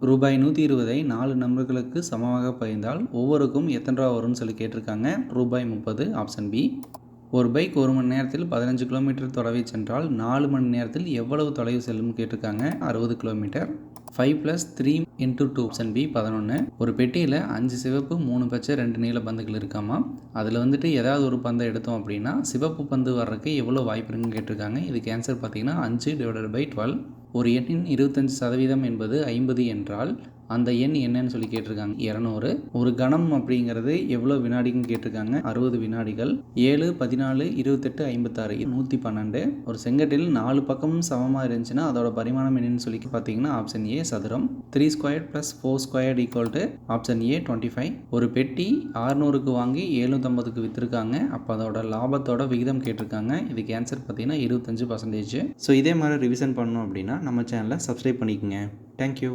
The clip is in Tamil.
ரூபாய் 120ஐ 4 நபர்களுக்கு சமமாக பகிர்ந்தால் ஒவ்வொருக்கும் எத்தனை ரூபா வரும்னு சொல்லி கேட்டிருக்காங்க. ரூபாய் 30. Option B. ஒரு பைக் 1 மணி நேரத்தில் 15 கிலோமீட்டர் தொலைவை சென்றால் 4 மணி நேரத்தில் எவ்வளவு தொலைவு செல்லும் கேட்டிருக்காங்க. 60 கிலோமீட்டர். 5 + 3 × 2. Option B 11. ஒரு பெட்டியில் 5 சிவப்பு 3 பச்சை 2 நீல பந்துகள் இருக்காமா. அதில் ஏதாவது ஒரு பந்தை எடுத்தோம் அப்படின்னா சிவப்பு பந்து வர்றதுக்கு எவ்வளோ வாய்ப்பு இருக்குன்னு கேட்டிருக்காங்க. இதுக்கு ஆன்சர் பார்த்தீங்கன்னா 5/12. ஒரு எண்ணின் 25% என்பது 50 என்றால் அந்த எண் என்னன்னு சொல்லி கேட்டிருக்காங்க. 200. ஒரு கணம் அப்படிங்கிறது எவ்வளோ வினாடின்னு கேட்டிருக்காங்க. 60 வினாடிகள். 7, 14, 28, 56, 112. ஒரு செங்கட்டில் 4 பக்கமும் சமமாக இருந்துச்சுன்னா அதோட பரிமாணம் என்னன்னு சொல்லி பார்த்தீங்கன்னா ஆப்ஷன் ஏ சதுரம். 3² + 4² ஆப்ஷன் ஏ 25. ஒரு பெட்டி 600க்கு வாங்கி 750க்கு விற்றுருக்காங்க. அப்போ அதோட லாபத்தோட விகிதம் கேட்டிருக்காங்க. இதுக்கு ஆன்சர் பார்த்தீங்கன்னா 25%. ஸோ இதே மாதிரி ரிவிஷன் பண்ணணும் அப்படின்னா நம்ம சேனலை சப்ஸ்கிரைப் பண்ணிக்கோங்க. தேங்க்யூ.